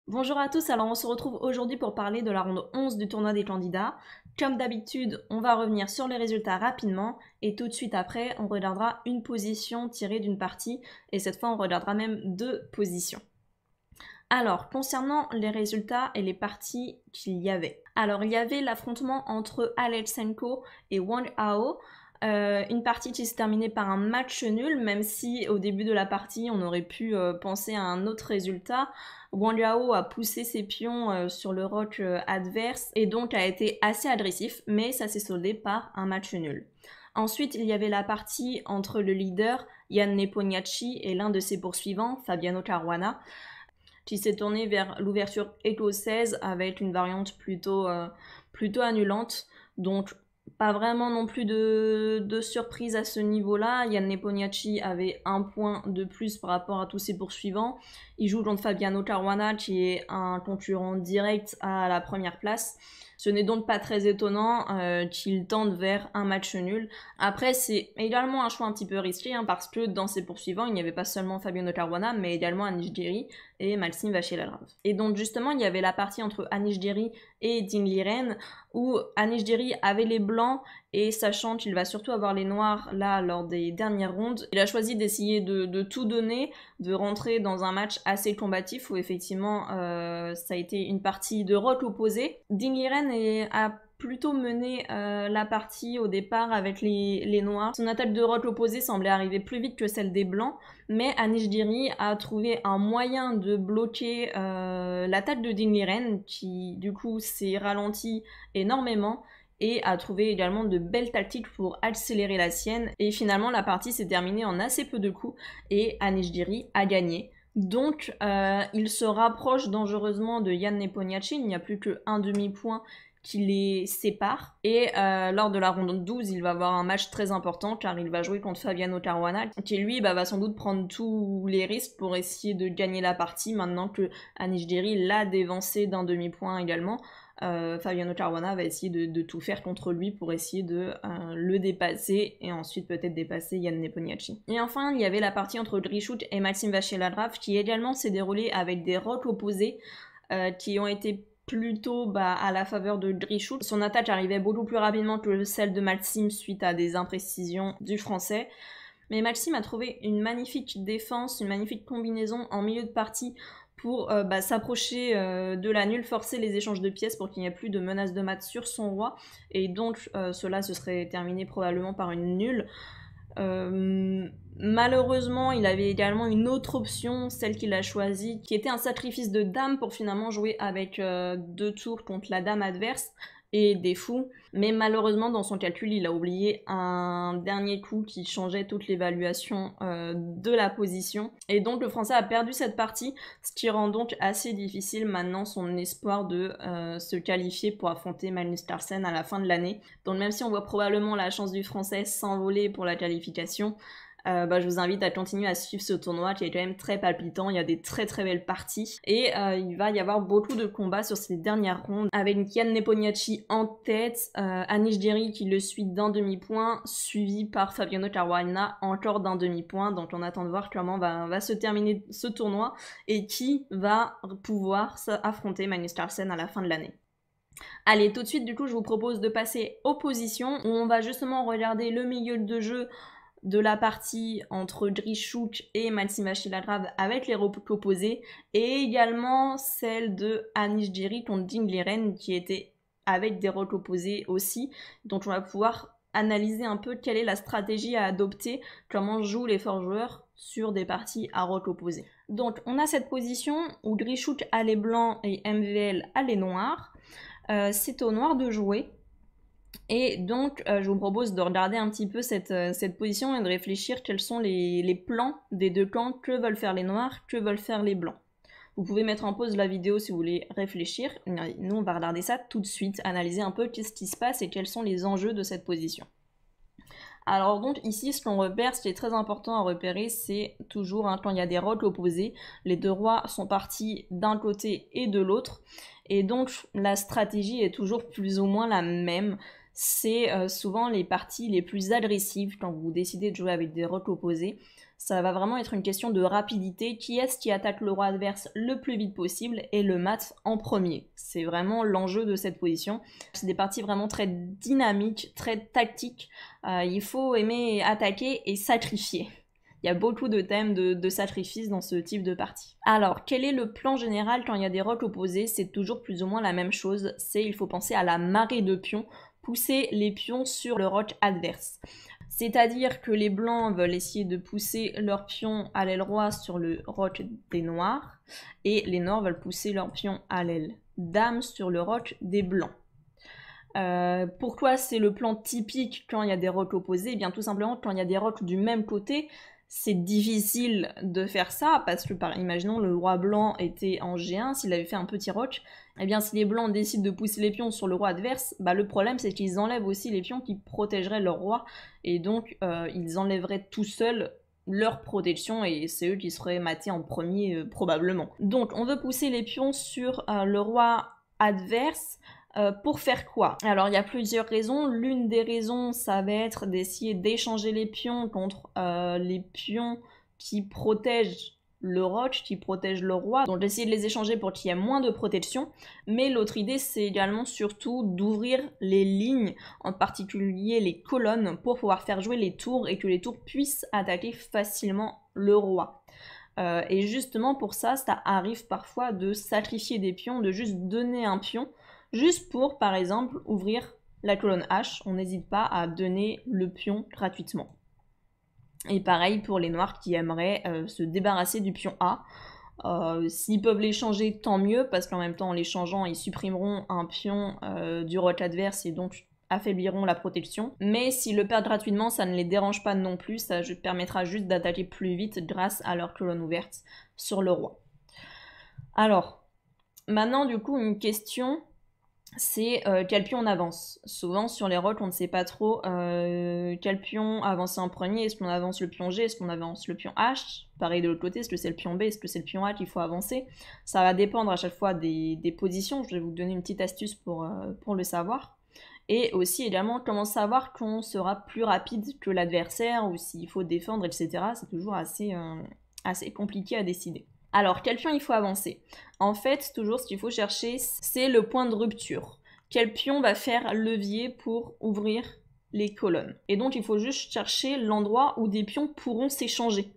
Bonjour à tous, alors on se retrouve aujourd'hui pour parler de la ronde 11 du tournoi des candidats. Comme d'habitude, on va revenir sur les résultats rapidement et tout de suite après, on regardera une position tirée d'une partie et cette fois on regardera même deux positions. Alors, concernant les résultats et les parties qu'il y avait. Alors, il y avait l'affrontement entre Alexenko et Wang Hao. Une partie qui s'est terminée par un match nul, même si au début de la partie on aurait pu penser à un autre résultat. Wang Hao a poussé ses pions sur le rock adverse et donc a été assez agressif, mais ça s'est soldé par un match nul. Ensuite, il y avait la partie entre le leader Jan Nepomniachtchi et l'un de ses poursuivants, Fabiano Caruana, qui s'est tourné vers l'ouverture écossaise avec une variante plutôt annulante. Donc pas vraiment non plus de surprise à ce niveau-là. Jan Nepomniachtchi avait un point de plus par rapport à tous ses poursuivants. Il joue contre Fabiano Caruana qui est un concurrent direct à la première place. Ce n'est donc pas très étonnant qu'il tende vers un match nul. Après, c'est également un choix un petit peu risqué parce que dans ses poursuivants, il n'y avait pas seulement Fabiano Caruana, mais également Anish Giri et Maxime Vachier-Lagrave. Et donc justement, il y avait la partie entre Anish Giri et Ding Liren où Anish Giri avait les blancs et sachant qu'il va surtout avoir les noirs là lors des dernières rondes, il a choisi d'essayer de tout donner, de rentrer dans un match assez combatif où effectivement ça a été une partie de rock opposé. Ding Liren a plutôt mené la partie au départ avec les noirs. Son attaque de rock opposé semblait arriver plus vite que celle des blancs, mais Anish Giri a trouvé un moyen de bloquer l'attaque de Ding Liren qui du coup s'est ralenti énormément et a trouvé également de belles tactiques pour accélérer la sienne et finalement la partie s'est terminée en assez peu de coups et Anish Giri a gagné. Donc il se rapproche dangereusement de Jan Nepomniachtchi, il n'y a plus qu'un demi-point qui les sépare. Et lors de la ronde 12, il va avoir un match très important car il va jouer contre Fabiano Caruana qui lui va sans doute prendre tous les risques pour essayer de gagner la partie maintenant que Anish Giri l'a dévancé d'un demi-point également. Fabiano Caruana va essayer de tout faire contre lui pour essayer de le dépasser et ensuite peut-être dépasser Jan Nepomniachtchi. Et enfin, il y avait la partie entre Grichuk et Maxime Vachier-Lagrave qui également s'est déroulée avec des rocks opposés qui ont été plutôt à la faveur de Grichuk. Son attaque arrivait beaucoup plus rapidement que celle de Maxime suite à des imprécisions du français. Mais Maxime a trouvé une magnifique défense, une magnifique combinaison en milieu de partie pour s'approcher de la nulle, forcer les échanges de pièces pour qu'il n'y ait plus de menace de mat sur son roi. Et donc cela se serait terminé probablement par une nulle. Malheureusement, il avait également une autre option, celle qu'il a choisie, qui était un sacrifice de dame pour finalement jouer avec 2 tours contre la dame adverse et des fous. Mais malheureusement, dans son calcul, il a oublié un dernier coup qui changeait toute l'évaluation de la position. Et donc le Français a perdu cette partie, ce qui rend donc assez difficile maintenant son espoir de se qualifier pour affronter Magnus Carlsen à la fin de l'année. Donc même si on voit probablement la chance du Français s'envoler pour la qualification, je vous invite à continuer à suivre ce tournoi qui est quand même très palpitant, il y a des très très belles parties et il va y avoir beaucoup de combats sur ces dernières rondes avec Jan Nepomniachtchi en tête, Anish Giri qui le suit d'un demi-point, suivi par Fabiano Caruana encore d'un demi-point, donc on attend de voir comment va se terminer ce tournoi et qui va pouvoir affronter Magnus Carlsen à la fin de l'année. Allez, tout de suite, du coup, je vous propose de passer aux positions où on va justement regarder le milieu de jeu de la partie entre Grichuk et Maxime Vachier-Lagrave avec les rocks opposés et également celle de Anish Giri contre Ding Liren qui était avec des rocks opposés aussi. Donc on va pouvoir analyser un peu quelle est la stratégie à adopter, comment jouent les forts joueurs sur des parties à rock opposés. Donc on a cette position où Grichuk a les blancs et MVL a les noirs. C'est au noir de jouer. Et donc, je vous propose de regarder un petit peu cette position et de réfléchir quels sont les plans des deux camps, que veulent faire les noirs, que veulent faire les blancs. Vous pouvez mettre en pause la vidéo si vous voulez réfléchir. Nous, on va regarder ça tout de suite, analyser un peu qu'est-ce qui se passe et quels sont les enjeux de cette position. Alors donc ici, ce qu'on repère, ce qui est très important à repérer, c'est toujours quand il y a des rocks opposés, les deux rois sont partis d'un côté et de l'autre, et donc la stratégie est toujours plus ou moins la même. C'est souvent les parties les plus agressives quand vous décidez de jouer avec des rocks opposés. Ça va vraiment être une question de rapidité. Qui est-ce qui attaque le roi adverse le plus vite possible et le mat en premier? C'est vraiment l'enjeu de cette position. C'est des parties vraiment très dynamiques, très tactiques. Il faut aimer attaquer et sacrifier. Il y a beaucoup de thèmes de sacrifice dans ce type de partie. Alors, quel est le plan général quand il y a des rocks opposés? C'est toujours plus ou moins la même chose. Il faut penser à la marée de pions, pousser les pions sur le rock adverse. C'est-à-dire que les blancs veulent essayer de pousser leurs pions à l'aile roi sur le rock des noirs, et les noirs veulent pousser leurs pions à l'aile dame sur le rock des blancs. Pourquoi c'est le plan typique quand il y a des rocks opposés? Eh bien tout simplement quand il y a des rocks du même côté, c'est difficile de faire ça parce que, imaginons le roi blanc était en G1, s'il avait fait un petit rock, eh bien si les blancs décident de pousser les pions sur le roi adverse, le problème c'est qu'ils enlèvent aussi les pions qui protégeraient leur roi, et donc ils enlèveraient tout seuls leur protection, et c'est eux qui seraient matés en premier probablement. Donc on veut pousser les pions sur le roi adverse. Pour faire quoi? Alors il y a plusieurs raisons. L'une des raisons, ça va être d'essayer d'échanger les pions contre les pions qui protègent le rock, qui protègent le roi. Donc d'essayer de les échanger pour qu'il y ait moins de protection. Mais l'autre idée, c'est également surtout d'ouvrir les lignes, en particulier les colonnes, pour pouvoir faire jouer les tours et que les tours puissent attaquer facilement le roi. Et justement pour ça, ça arrive parfois de sacrifier des pions, de juste donner un pion, juste pour, par exemple, ouvrir la colonne H. On n'hésite pas à donner le pion gratuitement. Et pareil pour les noirs qui aimeraient se débarrasser du pion A. S'ils peuvent l'échanger, tant mieux, parce qu'en même temps, en l'échangeant, ils supprimeront un pion du rock adverse et donc affaibliront la protection. Mais s'ils le perdent gratuitement, ça ne les dérange pas non plus, ça permettra juste d'attaquer plus vite grâce à leur colonne ouverte sur le roi. Alors, maintenant du coup, une question, c'est quel pion on avance. Souvent sur les rocks on ne sait pas trop quel pion avancer en premier. Est-ce qu'on avance le pion G, est-ce qu'on avance le pion H? Pareil de l'autre côté, est-ce que c'est le pion B, est-ce que c'est le pion A qu'il faut avancer? Ça va dépendre à chaque fois des positions. Je vais vous donner une petite astuce pour le savoir. Et aussi également comment savoir qu'on sera plus rapide que l'adversaire, ou s'il faut défendre, etc. C'est toujours assez compliqué à décider. Alors, quel pion il faut avancer? En fait, toujours ce qu'il faut chercher, c'est le point de rupture. Quel pion va faire levier pour ouvrir les colonnes? Et donc, il faut juste chercher l'endroit où des pions pourront s'échanger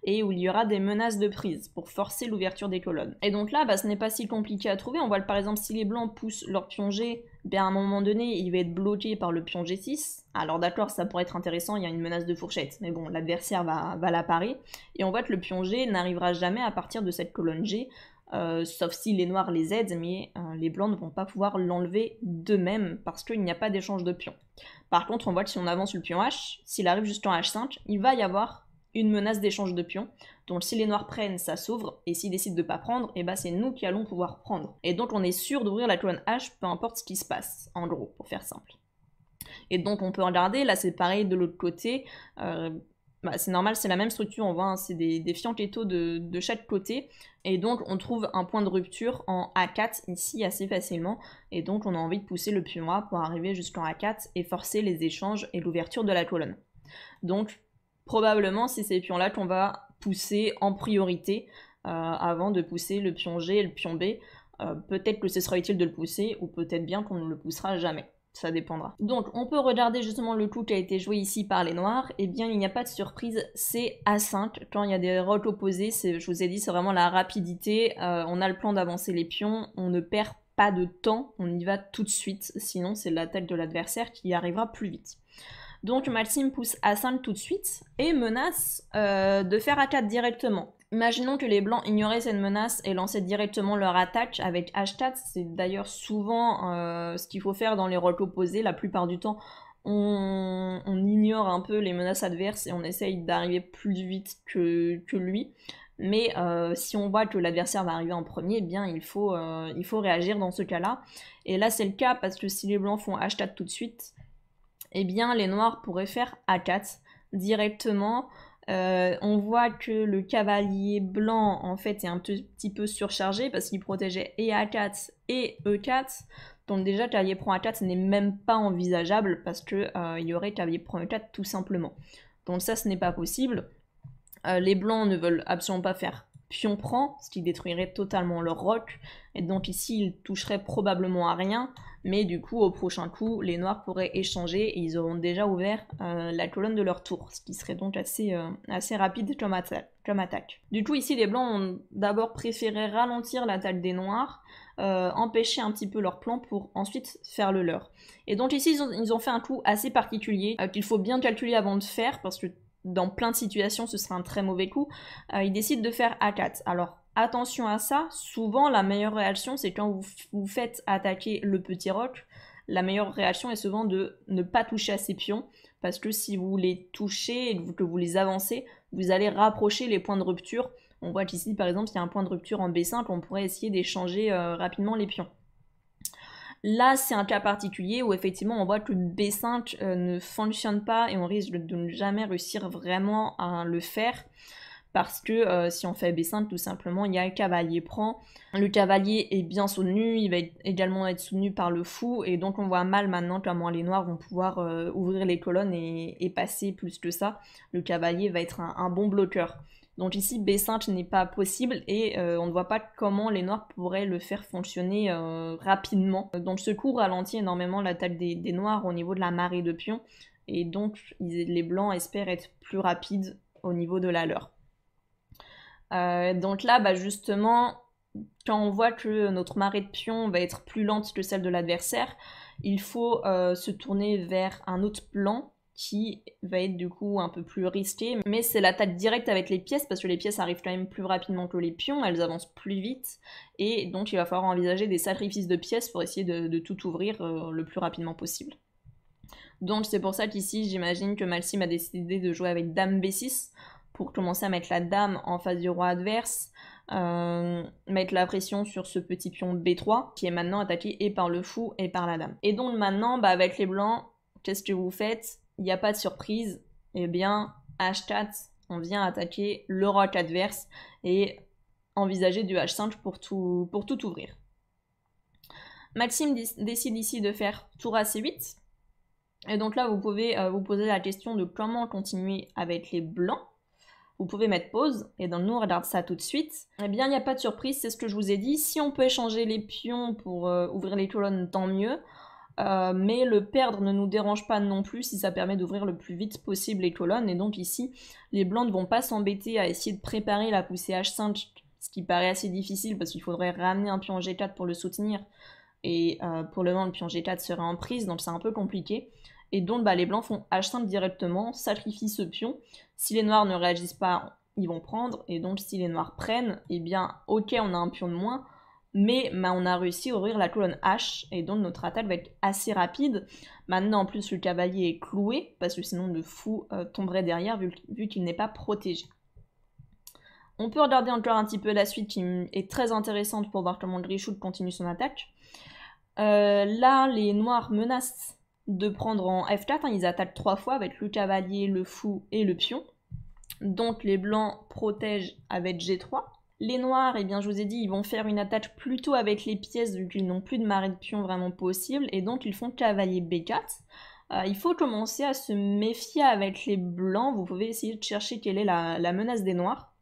et où il y aura des menaces de prise pour forcer l'ouverture des colonnes. Et donc là, ce n'est pas si compliqué à trouver. On voit par exemple si les blancs poussent leur pion G, à un moment donné, il va être bloqué par le pion G6. Alors d'accord, ça pourrait être intéressant, il y a une menace de fourchette, mais bon, l'adversaire va la parer. Et on voit que le pion G n'arrivera jamais à partir de cette colonne G, sauf si les noirs les aident, mais les blancs ne vont pas pouvoir l'enlever d'eux-mêmes parce qu'il n'y a pas d'échange de pions. Par contre, on voit que si on avance le pion H, s'il arrive jusqu'en H5, il va y avoir une menace d'échange de pions. Donc si les noirs prennent, ça s'ouvre, et s'ils décident de pas prendre, c'est nous qui allons pouvoir prendre. Et donc on est sûr d'ouvrir la colonne H, peu importe ce qui se passe, en gros, pour faire simple. Et donc on peut regarder, là c'est pareil de l'autre côté, c'est normal, c'est la même structure, on voit, c'est des fianchettos de chaque côté, et donc on trouve un point de rupture en A4 ici assez facilement, et donc on a envie de pousser le pion A pour arriver jusqu'en A4 et forcer les échanges et l'ouverture de la colonne. Donc probablement c'est ces pions là qu'on va pousser en priorité avant de pousser le pion G et le pion B. Peut-être que ce sera utile de le pousser, ou peut-être bien qu'on ne le poussera jamais. Ça dépendra. Donc on peut regarder justement le coup qui a été joué ici par les noirs. Eh bien il n'y a pas de surprise, c'est A5. Quand il y a des rocks opposés, je vous ai dit, c'est vraiment la rapidité. On a le plan d'avancer les pions, on ne perd pas de temps, on y va tout de suite. Sinon c'est l'attaque de l'adversaire qui y arrivera plus vite. Donc Maxime pousse A5 tout de suite et menace de faire A4 directement. Imaginons que les blancs ignoraient cette menace et lançaient directement leur attaque avec H4. C'est d'ailleurs souvent ce qu'il faut faire dans les rocks opposés. La plupart du temps, on ignore un peu les menaces adverses et on essaye d'arriver plus vite que lui. Mais si on voit que l'adversaire va arriver en premier, eh bien il faut réagir dans ce cas-là. Et là c'est le cas parce que si les blancs font H4 tout de suite, eh bien les noirs pourraient faire A4 directement. On voit que le cavalier blanc en fait est un petit peu surchargé parce qu'il protégeait et A4 et E4. Donc déjà cavalier prend A4 ce n'est même pas envisageable parce que il y aurait cavalier prend E4 tout simplement. Donc ça ce n'est pas possible. Les blancs ne veulent absolument pas faire pion prend, ce qui détruirait totalement leur roc, et donc ici ils toucheraient probablement à rien, mais du coup au prochain coup les noirs pourraient échanger et ils auront déjà ouvert la colonne de leur tour, ce qui serait donc assez rapide comme attaque. Du coup ici les blancs ont d'abord préféré ralentir l'attaque des noirs, empêcher un petit peu leur plan pour ensuite faire le leur. Et donc ici ils ont fait un coup assez particulier qu'il faut bien calculer avant de faire, parce que dans plein de situations ce serait un très mauvais coup. Ils décident de faire A4. Alors attention à ça, souvent la meilleure réaction c'est quand vous faites attaquer le petit roc, la meilleure réaction est souvent de ne pas toucher à ces pions, parce que si vous les touchez et que vous les avancez, vous allez rapprocher les points de rupture. On voit qu'ici par exemple il y a un point de rupture en B5, on pourrait essayer d'échanger rapidement les pions. Là, c'est un cas particulier où effectivement on voit que le B5 ne fonctionne pas et on risque de ne jamais réussir vraiment à le faire, parce que si on fait B5, tout simplement, il y a le cavalier prend. Le cavalier est bien soutenu, il va également être soutenu par le fou, et donc on voit mal maintenant comment les noirs vont pouvoir ouvrir les colonnes et passer plus que ça. Le cavalier va être un bon bloqueur. Donc ici, B5 n'est pas possible et on ne voit pas comment les noirs pourraient le faire fonctionner rapidement. Donc ce coup ralentit énormément l'attaque des noirs au niveau de la marée de pions, et donc les blancs espèrent être plus rapides au niveau de la leur. Donc là, justement, quand on voit que notre marée de pions va être plus lente que celle de l'adversaire, il faut se tourner vers un autre plan qui va être du coup un peu plus risqué, mais c'est l'attaque directe avec les pièces, parce que les pièces arrivent quand même plus rapidement que les pions, elles avancent plus vite, et donc il va falloir envisager des sacrifices de pièces pour essayer de tout ouvrir le plus rapidement possible. Donc c'est pour ça qu'ici j'imagine que Malsim a décidé de jouer avec Dame B6, pour commencer à mettre la dame en face du roi adverse, mettre la pression sur ce petit pion B3, qui est maintenant attaqué et par le fou et par la dame. Et donc maintenant, avec les blancs, qu'est-ce que vous faites? Il n'y a pas de surprise, eh bien, H4, on vient attaquer le roc adverse et envisager du H5 pour tout ouvrir. Maxime décide ici de faire tour à C8, et donc là vous pouvez vous poser la question de comment continuer avec les blancs. Vous pouvez mettre pause, et donc nous on regarde ça tout de suite. Eh bien il n'y a pas de surprise, c'est ce que je vous ai dit, si on peut échanger les pions pour ouvrir les colonnes, tant mieux. Mais le perdre ne nous dérange pas non plus si ça permet d'ouvrir le plus vite possible les colonnes, et donc ici les blancs ne vont pas s'embêter à essayer de préparer la poussée H5, ce qui paraît assez difficile parce qu'il faudrait ramener un pion G4 pour le soutenir, et pour le moment le pion G4 serait en prise, donc c'est un peu compliqué, et donc les blancs font H5 directement, sacrifient ce pion. Si les noirs ne réagissent pas, ils vont prendre, et donc si les noirs prennent, eh bien ok, on a un pion de moins, mais on a réussi à ouvrir la colonne H, et donc notre attaque va être assez rapide. Maintenant en plus le cavalier est cloué, parce que sinon le fou tomberait derrière vu qu'il n'est pas protégé. On peut regarder encore un petit peu la suite qui est très intéressante pour voir comment Grishoot continue son attaque. Là les noirs menacent de prendre en F4, ils attaquent 3 fois avec le cavalier, le fou et le pion. Donc les blancs protègent avec G3. Les noirs, eh bien je vous ai dit, ils vont faire une attaque plutôt avec les pièces vu qu'ils n'ont plus de marée de pion vraiment possible, et donc ils font cavalier B4. Il faut commencer à se méfier avec les blancs, vous pouvez essayer de chercher quelle est la menace des noirs.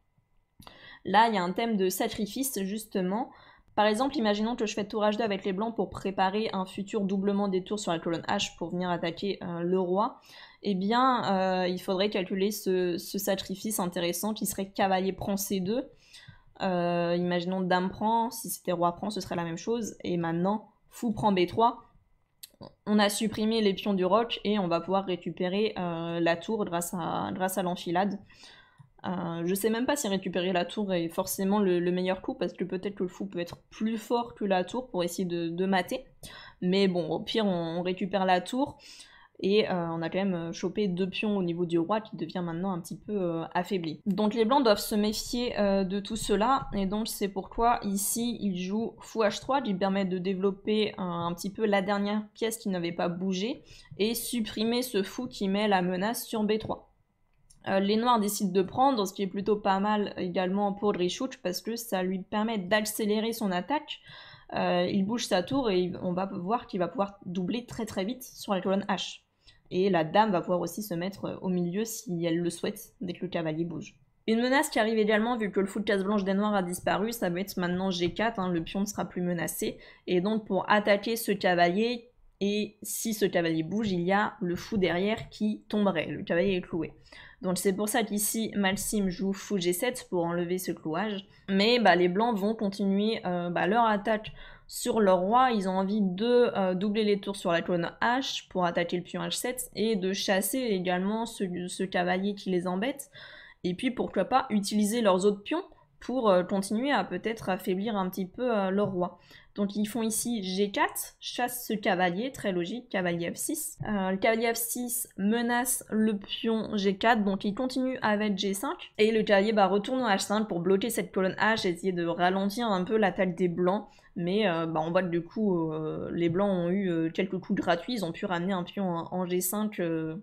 Là il y a un thème de sacrifice justement. Par exemple, imaginons que je fais tour H2 avec les blancs pour préparer un futur doublement des tours sur la colonne H pour venir attaquer le roi. Eh bien, il faudrait calculer ce sacrifice intéressant qui serait cavalier prend C2. Imaginons dame prend, si c'était roi prend, ce serait la même chose. Et maintenant, fou prend B3. On a supprimé les pions du roc et on va pouvoir récupérer la tour grâce à l'enfilade. Je sais même pas si récupérer la tour est forcément le meilleur coup, parce que peut-être que le fou peut être plus fort que la tour pour essayer de mater. Mais bon, au pire, on récupère la tour, et on a quand même chopé 2 pions au niveau du roi qui devient maintenant un petit peu affaibli. Donc les blancs doivent se méfier de tout cela, et donc c'est pourquoi ici ils jouent fou H3 qui permet de développer un petit peu la dernière pièce qui n'avait pas bougé, et supprimer ce fou qui met la menace sur B3. Les noirs décident de prendre, ce qui est plutôt pas mal également pour Grishoot, parce que ça lui permet d'accélérer son attaque. Il bouge sa tour et on va voir qu'il va pouvoir doubler très très vite sur la colonne H. Et la dame va pouvoir aussi se mettre au milieu si elle le souhaite, dès que le cavalier bouge. Une menace qui arrive également, vu que le fou de case blanche des noirs a disparu, ça va être maintenant G4, hein, le pion ne sera plus menacé. Et donc pour attaquer ce cavalier, et si ce cavalier bouge, il y a le fou derrière qui tomberait, le cavalier est cloué. Donc c'est pour ça qu'ici, Malsim joue fou G7 pour enlever ce clouage. Mais les blancs vont continuer leur attaque sur leur roi. Ils ont envie de doubler les tours sur la colonne H pour attaquer le pion H7 et de chasser également ce cavalier qui les embête. Et puis pourquoi pas utiliser leurs autres pions pour continuer à peut-être affaiblir un petit peu leur roi. Donc ils font ici G4, chasse ce cavalier, très logique, cavalier F6. Le cavalier F6 menace le pion G4, donc il continue avec G5. Et le cavalier retourne au H5 pour bloquer cette colonne H, essayer de ralentir un peu l'attaque des blancs. Mais on voit que du coup, les blancs ont eu quelques coups gratuits, ils ont pu ramener un pion en G5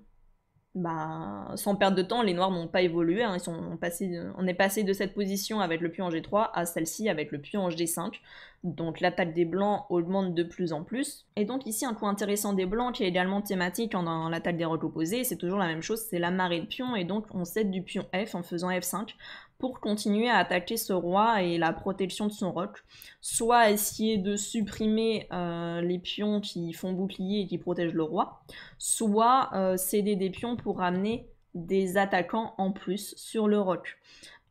sans perdre de temps. Les noirs n'ont pas évolué, hein, on est passé de cette position avec le pion en G3 à celle-ci avec le pion en G5. Donc l'attaque des blancs augmente de plus en plus. Et donc ici un coup intéressant des blancs qui est également thématique dans l'attaque des rocs opposés, c'est toujours la même chose, c'est la marée de pions, et donc on cède du pion F en faisant F5 pour continuer à attaquer ce roi et la protection de son roc. Soit essayer de supprimer les pions qui font bouclier et qui protègent le roi, soit céder des pions pour ramener des attaquants en plus sur le roc.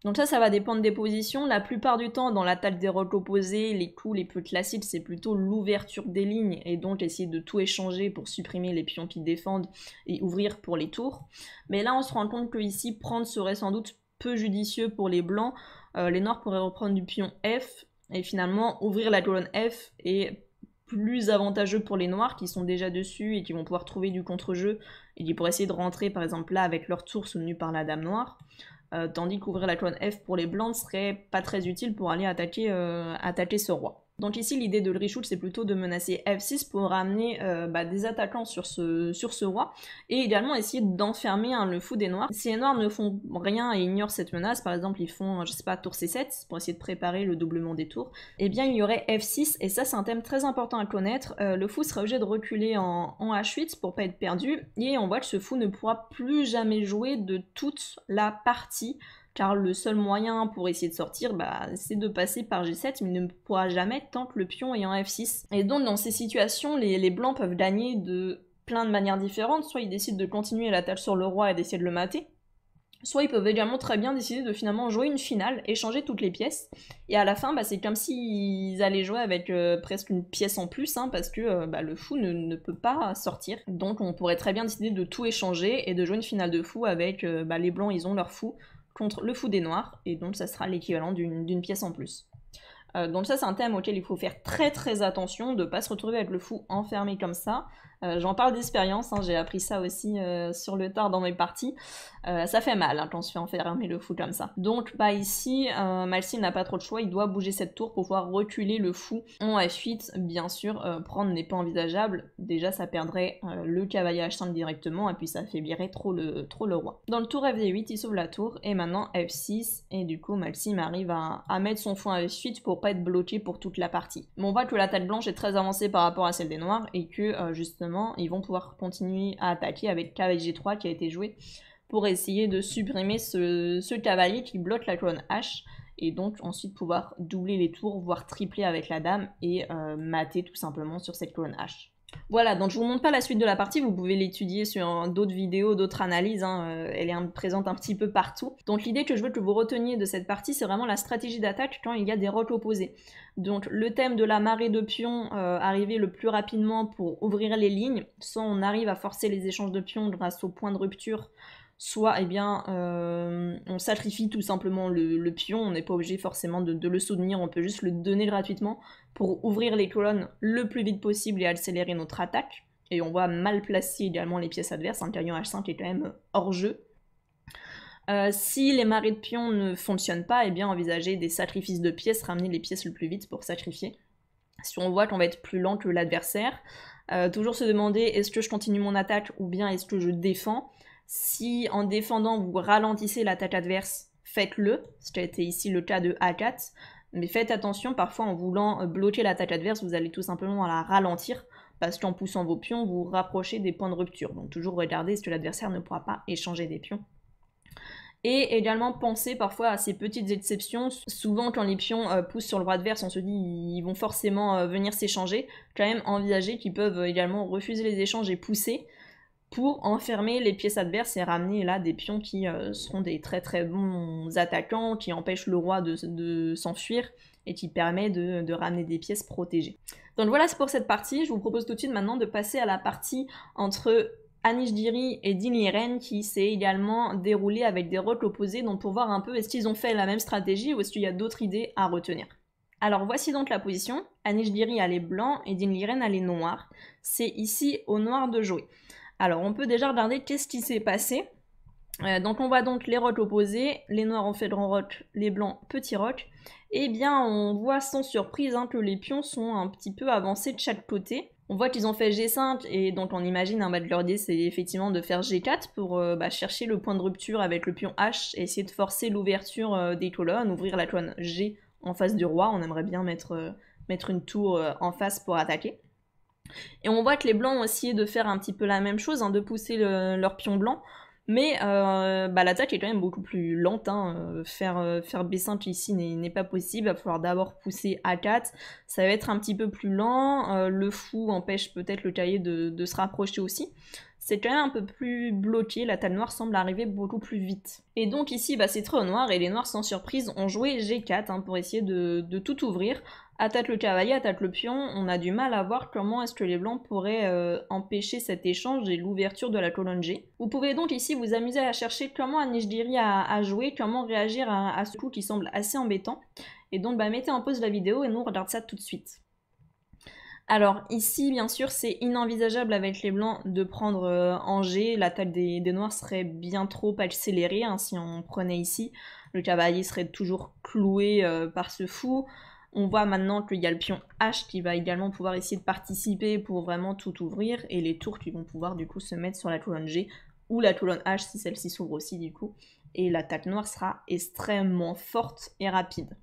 Donc ça va dépendre des positions. La plupart du temps, dans l'attaque des rocs opposés, les coups les plus classiques, c'est plutôt l'ouverture des lignes, et donc essayer de tout échanger pour supprimer les pions qui défendent et ouvrir pour les tours. Mais là, on se rend compte que ici, prendre serait sans doute peu judicieux pour les blancs. Les noirs pourraient reprendre du pion F, et finalement, ouvrir la colonne F est plus avantageux pour les noirs qui sont déjà dessus et qui vont pouvoir trouver du contre-jeu et qui pourraient essayer de rentrer par exemple là avec leur tour soutenu par la dame noire. Tandis qu'ouvrir la colonne F pour les blancs serait pas très utile pour aller attaquer ce roi. Donc ici l'idée de le reshoot c'est plutôt de menacer F6 pour ramener des attaquants sur ce roi, et également essayer d'enfermer le fou des noirs. Si les noirs ne font rien et ignorent cette menace, par exemple ils font je sais pas tour C7 pour essayer de préparer le doublement des tours, et bien il y aurait F6, et ça c'est un thème très important à connaître. Le fou serait obligé de reculer en H8 pour pas être perdu, et on voit que ce fou ne pourra plus jamais jouer de toute la partie, car le seul moyen pour essayer de sortir, c'est de passer par G7, mais il ne pourra jamais tant que le pion est en F6. Et donc dans ces situations, les blancs peuvent gagner de plein de manières différentes. Soit ils décident de continuer l'attaque sur le roi et d'essayer de le mater, soit ils peuvent également très bien décider de finalement jouer une finale, échanger toutes les pièces, et à la fin c'est comme s'ils allaient jouer avec presque une pièce en plus, parce que le fou ne peut pas sortir. Donc on pourrait très bien décider de tout échanger et de jouer une finale de fou avec les blancs, ils ont leur fou contre le fou des noirs, et donc ça sera l'équivalent d'une pièce en plus. Donc ça c'est un thème auquel il faut faire très très attention, de ne pas se retrouver avec le fou enfermé comme ça. J'en parle d'expérience, j'ai appris ça aussi sur le tard dans mes parties. Ça fait mal quand on se fait enfermer le fou comme ça. Donc ici, Malsim n'a pas trop de choix, il doit bouger cette tour pour pouvoir reculer le fou en F8. Bien sûr, prendre n'est pas envisageable, déjà ça perdrait le cavalier H5 directement, et puis ça affaiblirait trop le roi. Dans le tour FD8, il sauve la tour, et maintenant F6, et du coup Malsim arrive à mettre son fou en F8 pour pas être bloqué pour toute la partie. Mais on voit que l'attaque blanche est très avancée par rapport à celle des noirs, et que justement ils vont pouvoir continuer à attaquer avec cavalier G3 qui a été joué pour essayer de supprimer ce cavalier qui bloque la colonne H, et donc ensuite pouvoir doubler les tours, voire tripler avec la dame, et mater tout simplement sur cette colonne H. Voilà, donc je vous montre pas la suite de la partie, vous pouvez l'étudier sur d'autres vidéos, d'autres analyses, elle est présente un petit peu partout. Donc l'idée que je veux que vous reteniez de cette partie, c'est vraiment la stratégie d'attaque quand il y a des rocs opposés. Donc le thème de la marée de pions, arriver le plus rapidement pour ouvrir les lignes, soit on arrive à forcer les échanges de pions grâce au point de rupture, soit on sacrifie tout simplement le pion, on n'est pas obligé forcément de le soutenir, on peut juste le donner gratuitement pour ouvrir les colonnes le plus vite possible et accélérer notre attaque. Et on voit mal placer également les pièces adverses, un cavalier H5 est quand même hors jeu. Si les marées de pions ne fonctionnent pas, envisager des sacrifices de pièces, ramener les pièces le plus vite pour sacrifier. Si on voit qu'on va être plus lent que l'adversaire, toujours se demander est-ce que je continue mon attaque ou bien est-ce que je défends. Si en défendant vous ralentissez l'attaque adverse, faites-le, ce qui a été ici le cas de A4, mais faites attention, parfois en voulant bloquer l'attaque adverse, vous allez tout simplement la ralentir, parce qu'en poussant vos pions, vous rapprochez des points de rupture. Donc toujours regardez ce que l'adversaire ne pourra pas échanger des pions. Et également penser parfois à ces petites exceptions. Souvent quand les pions poussent sur le roi adverse, on se dit ils vont forcément venir s'échanger. Quand même envisager qu'ils peuvent également refuser les échanges et pousser pour enfermer les pièces adverses et ramener là des pions qui seront des très très bons attaquants, qui empêchent le roi de s'enfuir et qui permet de ramener des pièces protégées. Donc voilà, c'est pour cette partie. Je vous propose tout de suite maintenant de passer à la partie entre Anish Giri et Din Liren qui s'est également déroulée avec des rocs opposés, donc pour voir un peu est-ce qu'ils ont fait la même stratégie ou est-ce qu'il y a d'autres idées à retenir. Alors voici donc la position. Anish Giri a les blancs et Din Liren a les noirs. C'est ici au noir de jouer. Alors on peut déjà regarder qu'est-ce qui s'est passé. Donc on voit donc les rocs opposés, les noirs ont fait grand roc, les blancs petit roc. Et bien on voit sans surprise que les pions sont un petit peu avancés de chaque côté. On voit qu'ils ont fait G5 et donc on imagine de leur idée c'est effectivement de faire G4 pour chercher le point de rupture avec le pion H et essayer de forcer l'ouverture des colonnes, ouvrir la colonne G en face du roi. On aimerait bien mettre une tour en face pour attaquer. Et on voit que les blancs ont essayé de faire un petit peu la même chose, de pousser leur pion blanc, mais l'attaque est quand même beaucoup plus lente. Faire B5 ici n'est pas possible, il va falloir d'abord pousser A4, ça va être un petit peu plus lent, le fou empêche peut-être le cavalier de se rapprocher aussi. C'est quand même un peu plus bloqué, la table noire semble arriver beaucoup plus vite. Et donc ici, c'est très au noir, et les noirs sans surprise ont joué G4 pour essayer de tout ouvrir. Attaque le cavalier, attaque le pion, on a du mal à voir comment est-ce que les blancs pourraient empêcher cet échange et l'ouverture de la colonne G. Vous pouvez donc ici vous amuser à chercher comment Anish Giri a joué, comment réagir à ce coup qui semble assez embêtant. Et donc mettez en pause la vidéo et nous on regarde ça tout de suite. Alors ici bien sûr c'est inenvisageable avec les blancs de prendre Angers, l'attaque des noirs serait bien trop accélérée si on prenait ici, le cavalier serait toujours cloué par ce fou. On voit maintenant qu'il y a le pion H qui va également pouvoir essayer de participer pour vraiment tout ouvrir, et les tours qui vont pouvoir du coup se mettre sur la colonne G, ou la colonne H si celle-ci s'ouvre aussi du coup, et l'attaque noire sera extrêmement forte et rapide.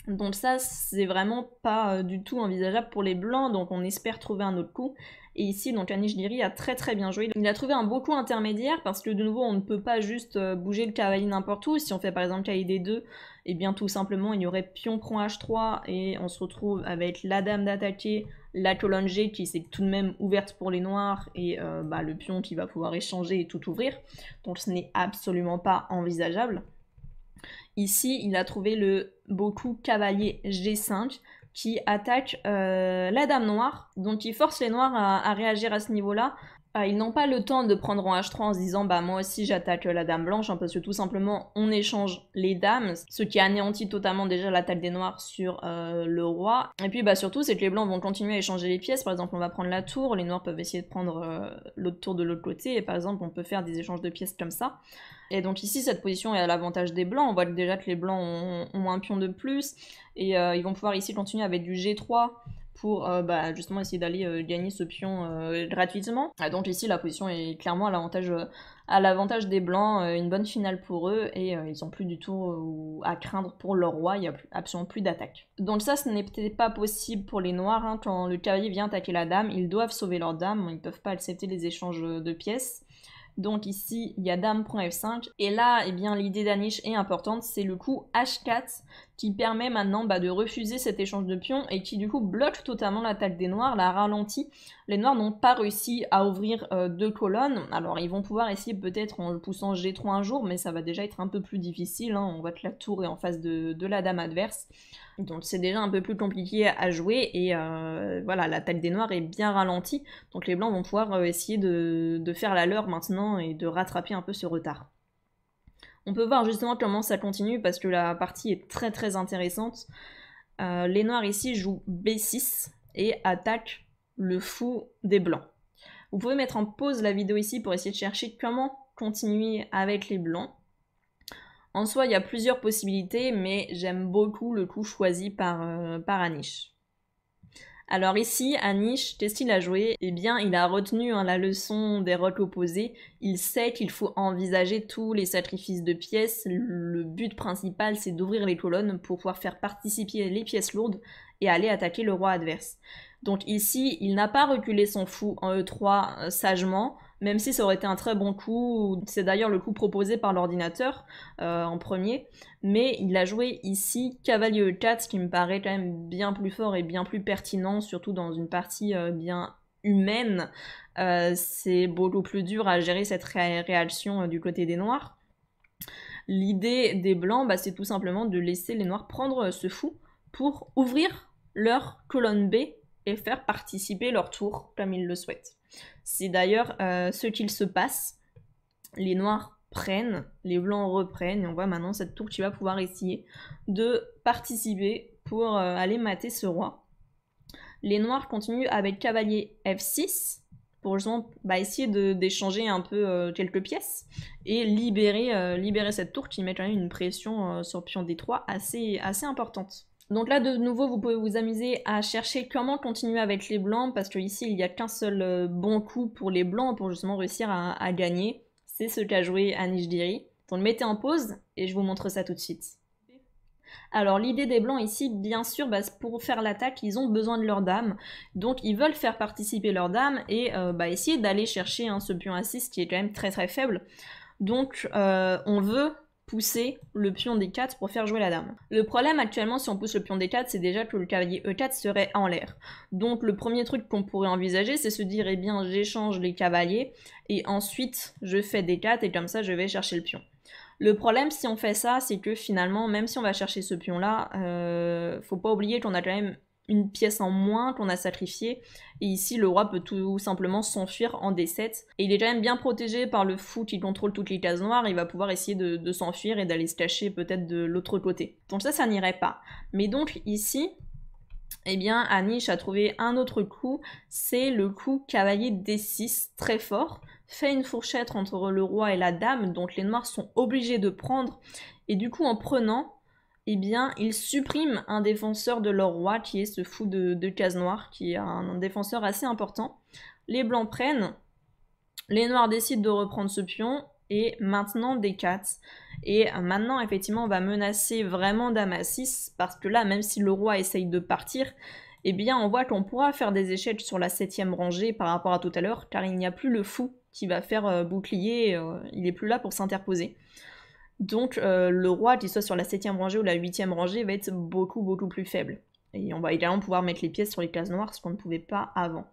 Donc ça c'est vraiment pas du tout envisageable pour les blancs, donc on espère trouver un autre coup. Et ici donc Anish Giri a très très bien joué. Il a trouvé un beau coup intermédiaire parce que de nouveau on ne peut pas juste bouger le cavalier n'importe où. Si on fait par exemple cavalier D2, et bien tout simplement il y aurait pion prend H3 et on se retrouve avec la dame d'attaquer, la colonne G qui s'est tout de même ouverte pour les noirs et le pion qui va pouvoir échanger et tout ouvrir. Donc ce n'est absolument pas envisageable. Ici, il a trouvé le beau coup cavalier G5 qui attaque la dame noire, donc il force les noirs à réagir à ce niveau-là. Ils n'ont pas le temps de prendre en H3 en se disant moi aussi j'attaque la dame blanche, parce que tout simplement on échange les dames, ce qui anéantit totalement déjà l'attaque des noirs sur le roi. Et puis surtout c'est que les blancs vont continuer à échanger les pièces, par exemple on va prendre la tour, les noirs peuvent essayer de prendre l'autre tour de l'autre côté, et par exemple on peut faire des échanges de pièces comme ça. Et donc ici cette position est à l'avantage des blancs, on voit déjà que les blancs ont un pion de plus, et ils vont pouvoir ici continuer avec du G3, pour justement essayer d'aller gagner ce pion gratuitement. Donc ici la position est clairement à l'avantage des blancs, une bonne finale pour eux, et ils n'ont plus du tout à craindre pour leur roi, il n'y a absolument plus d'attaque. Donc ça ce n'est peut-être pas possible pour les noirs, quand le cavalier vient attaquer la dame, ils doivent sauver leur dame, ils ne peuvent pas accepter les échanges de pièces. Donc ici, il y a dame prend F5, et là, l'idée d'Anish est importante, c'est le coup H4 qui permet maintenant de refuser cet échange de pions et qui du coup bloque totalement l'attaque des noirs, la ralentit. Les noirs n'ont pas réussi à ouvrir deux colonnes, alors ils vont pouvoir essayer peut-être en le poussant G3 un jour, mais ça va déjà être un peu plus difficile, on voit que la tour est en face de la dame adverse. Donc c'est déjà un peu plus compliqué à jouer, et l'attaque des noirs est bien ralentie, donc les blancs vont pouvoir essayer de faire la leur maintenant et de rattraper un peu ce retard. On peut voir justement comment ça continue parce que la partie est très très intéressante. Les noirs ici jouent B6 et attaquent le fou des blancs. Vous pouvez mettre en pause la vidéo ici pour essayer de chercher comment continuer avec les blancs. En soi, il y a plusieurs possibilités, mais j'aime beaucoup le coup choisi par Anish. Alors ici, Anish, qu'est-ce qu'il a joué? Eh bien, il a retenu la leçon des rocs opposés. Il sait qu'il faut envisager tous les sacrifices de pièces. Le but principal, c'est d'ouvrir les colonnes pour pouvoir faire participer les pièces lourdes et aller attaquer le roi adverse. Donc ici, il n'a pas reculé son fou en E3 sagement, même si ça aurait été un très bon coup, c'est d'ailleurs le coup proposé par l'ordinateur en premier, mais il a joué ici cavalier E4, ce qui me paraît quand même bien plus fort et bien plus pertinent, surtout dans une partie bien humaine. C'est beaucoup plus dur à gérer cette réaction du côté des noirs. L'idée des blancs, bah, c'est tout simplement de laisser les noirs prendre ce fou pour ouvrir leur colonne B et faire participer leur tour comme ils le souhaitent. C'est d'ailleurs ce qu'il se passe. Les noirs prennent, les blancs reprennent, et on voit maintenant cette tour qui va pouvoir essayer de participer pour aller mater ce roi. Les noirs continuent avec cavalier F6 pour justement essayer d'échanger un peu quelques pièces et libérer cette tour qui met quand même une pression sur pion D3 assez importante. Donc là, de nouveau, vous pouvez vous amuser à chercher comment continuer avec les blancs, parce qu'ici, il n'y a qu'un seul bon coup pour les blancs pour justement réussir à gagner. C'est ce qu'a joué Anish Giri. Donc le mettez en pause, et je vous montre ça tout de suite. Alors l'idée des blancs ici, bien sûr, pour faire l'attaque, ils ont besoin de leur dame. Donc ils veulent faire participer leur dame et essayer d'aller chercher ce pion A6 qui est quand même très faible. Donc on veut pousser le pion D4 pour faire jouer la dame. Le problème actuellement si on pousse le pion D4, c'est déjà que le cavalier E4 serait en l'air. Donc le premier truc qu'on pourrait envisager, c'est se dire, eh bien j'échange les cavaliers, et ensuite je fais D4, et comme ça je vais chercher le pion. Le problème si on fait ça, c'est que finalement, même si on va chercher ce pion-là, faut pas oublier qu'on a quand même une pièce en moins qu'on a sacrifiée, et ici le roi peut tout simplement s'enfuir en D7, et il est quand même bien protégé par le fou qui contrôle toutes les cases noires, il va pouvoir essayer de s'enfuir et d'aller se cacher peut-être de l'autre côté. Donc ça n'irait pas. Mais donc ici, eh bien Anish a trouvé un autre coup, c'est le coup cavalier D6, très fort, fait une fourchette entre le roi et la dame, donc les noirs sont obligés de prendre, et du coup en prenant, eh bien, ils suppriment un défenseur de leur roi, qui est ce fou de case noire, qui est un défenseur assez important. Les blancs prennent, les noirs décident de reprendre ce pion, et maintenant D4. Et maintenant, effectivement, on va menacer vraiment dame A6, parce que là, même si le roi essaye de partir, eh bien, on voit qu'on pourra faire des échecs sur la 7ème rangée par rapport à tout à l'heure, car il n'y a plus le fou qui va faire bouclier, il n'est plus là pour s'interposer. Donc le roi, qu'il soit sur la 7ème rangée ou la 8ème rangée, va être beaucoup plus faible. Et on va également pouvoir mettre les pièces sur les cases noires, ce qu'on ne pouvait pas avant.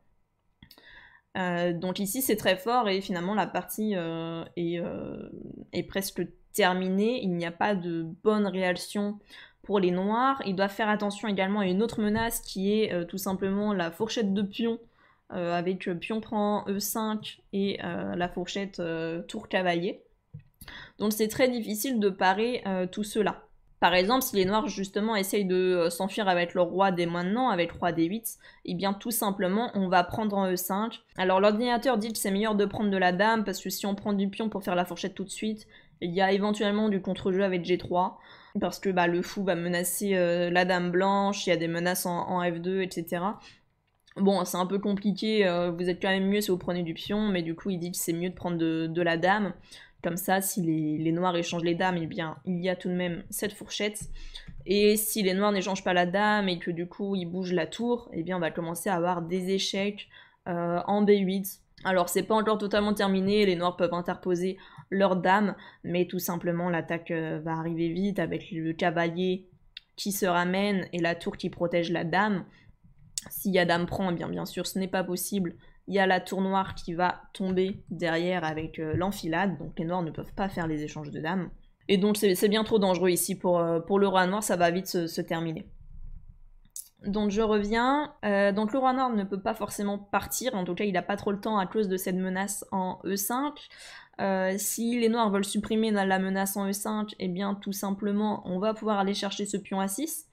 Donc ici c'est très fort, et finalement la partie est presque terminée, il n'y a pas de bonne réaction pour les noirs. Ils doivent faire attention également à une autre menace qui est tout simplement la fourchette de pion, avec pion prend E5 et la fourchette tour cavalier. Donc c'est très difficile de parer tout cela. Par exemple, si les noirs justement essayent de s'enfuir avec leur roi dès maintenant, avec roi D8, et bien tout simplement on va prendre en E5. Alors l'ordinateur dit que c'est meilleur de prendre de la dame, parce que si on prend du pion pour faire la fourchette tout de suite, il y a éventuellement du contre-jeu avec G3, parce que le fou va menacer la dame blanche, il y a des menaces en F2, etc. Bon, c'est un peu compliqué, vous êtes quand même mieux si vous prenez du pion, mais du coup il dit que c'est mieux de prendre de la dame. Comme ça, si les noirs échangent les dames, eh bien, il y a tout de même cette fourchette. Et si les noirs n'échangent pas la dame et que du coup, ils bougent la tour, eh bien, on va commencer à avoir des échecs en B8. Alors, c'est pas encore totalement terminé, les noirs peuvent interposer leur dame, mais tout simplement, l'attaque va arriver vite avec le cavalier qui se ramène et la tour qui protège la dame. S'il y a dame prend, eh bien sûr, ce n'est pas possible. Il y a la tour noire qui va tomber derrière avec l'enfilade, donc les noirs ne peuvent pas faire les échanges de dames. Et donc c'est bien trop dangereux ici pour le roi noir, ça va vite se terminer. Donc je reviens, donc le roi noir ne peut pas forcément partir, en tout cas il n'a pas trop le temps à cause de cette menace en E5. Si les noirs veulent supprimer la menace en E5, eh bien tout simplement on va pouvoir aller chercher ce pion A6.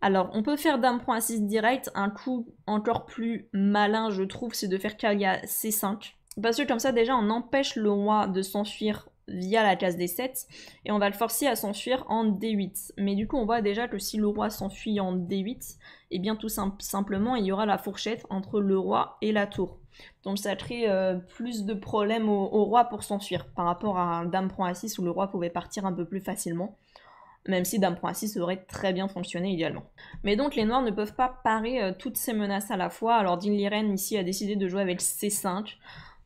Alors, on peut faire dame prend A6 direct, un coup encore plus malin, je trouve, c'est de faire cavalier à C5. Parce que comme ça, déjà, on empêche le roi de s'enfuir via la case D7, et on va le forcer à s'enfuir en D8. Mais du coup, on voit déjà que si le roi s'enfuit en D8, eh bien tout simplement, il y aura la fourchette entre le roi et la tour. Donc ça crée plus de problèmes au roi pour s'enfuir, par rapport à un dame prend A6 où le roi pouvait partir un peu plus facilement. Même si dame prend A6 aurait très bien fonctionné idéalement. Mais donc les noirs ne peuvent pas parer toutes ces menaces à la fois, alors Dean Liren ici a décidé de jouer avec C5.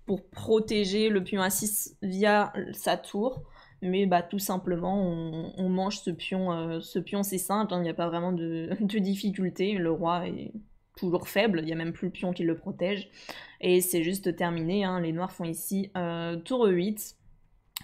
pour protéger le pion A6 via sa tour. Mais bah, tout simplement, on mange ce pion c'est simple, il n'y a pas vraiment de difficulté. Le roi est toujours faible, il n'y a même plus le pion qui le protège. Et c'est juste terminé, hein. Les noirs font ici tour E8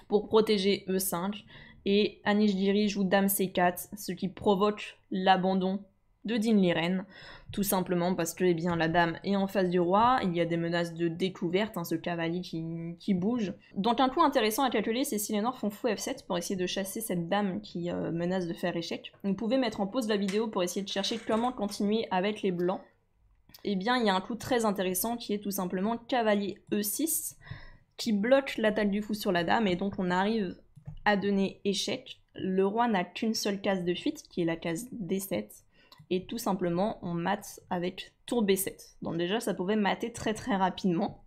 pour protéger E5. Et Anish-Giri joue Dame C4, ce qui provoque l'abandon de Din Liren, tout simplement parce que eh bien, la dame est en face du roi, il y a des menaces de découverte, hein, ce cavalier qui bouge. Donc un coup intéressant à calculer, c'est si les noirs font fou F7 pour essayer de chasser cette dame qui menace de faire échec. Vous pouvez mettre en pause la vidéo pour essayer de chercher comment continuer avec les blancs. Eh bien, il y a un coup très intéressant qui est tout simplement cavalier E6, qui bloque l'attaque du fou sur la dame, et donc on arrive à donner échec. Le roi n'a qu'une seule case de fuite, qui est la case D7, et tout simplement on mate avec tour B7. Donc déjà ça pouvait mater très très rapidement,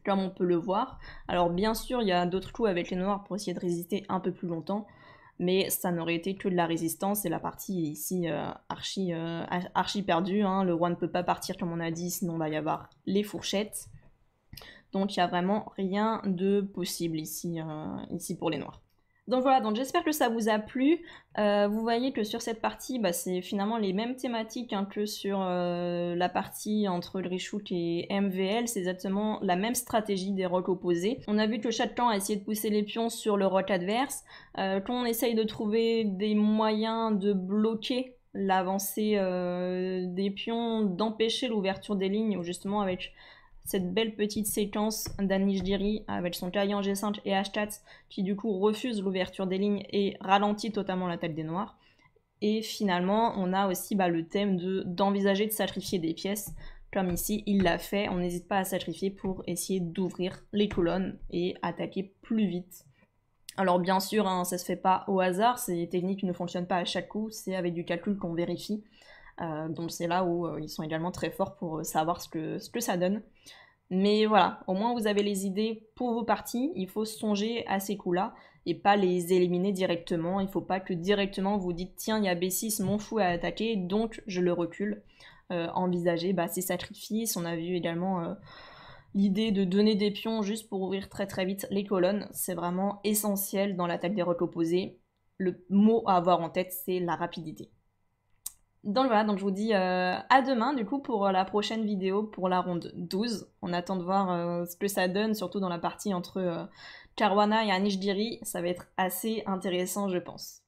comme on peut le voir. Alors bien sûr il y a d'autres coups avec les noirs pour essayer de résister un peu plus longtemps, mais ça n'aurait été que de la résistance et la partie est ici archi perdue, hein. Le roi ne peut pas partir comme on a dit, sinon il va y avoir les fourchettes. Donc il n'y a vraiment rien de possible ici pour les noirs. Donc voilà, donc j'espère que ça vous a plu. Vous voyez que sur cette partie, bah, c'est finalement les mêmes thématiques hein, que sur la partie entre Grishouk et MVL. C'est exactement la même stratégie des rocks opposés. On a vu que chaque camp a essayé de pousser les pions sur le rock adverse. Qu'on essaye de trouver des moyens de bloquer l'avancée des pions, d'empêcher l'ouverture des lignes, ou justement avec cette belle petite séquence d'Anish-Giri avec son cavalier en G5 et H4 qui du coup refuse l'ouverture des lignes et ralentit totalement l'attaque des noirs. Et finalement, on a aussi le thème d'envisager de sacrifier des pièces. Comme ici, il l'a fait, on n'hésite pas à sacrifier pour essayer d'ouvrir les colonnes et attaquer plus vite. Alors bien sûr, hein, ça se fait pas au hasard, ces techniques ne fonctionnent pas à chaque coup, c'est avec du calcul qu'on vérifie. Donc c'est là où ils sont également très forts pour savoir ce que ça donne. Mais voilà, au moins vous avez les idées pour vos parties, il faut songer à ces coups-là et pas les éliminer directement. Il faut pas que directement vous dites tiens il y a B6, mon fou à attaquer, donc je le recule. Envisager ces sacrifices, on a vu également l'idée de donner des pions juste pour ouvrir très très vite les colonnes, c'est vraiment essentiel dans l'attaque des rocks opposés. Le mot à avoir en tête c'est la rapidité. Donc voilà, donc je vous dis à demain du coup pour la prochaine vidéo pour la ronde 12. On attend de voir ce que ça donne, surtout dans la partie entre Caruana et Anish-Giri. Ça va être assez intéressant je pense.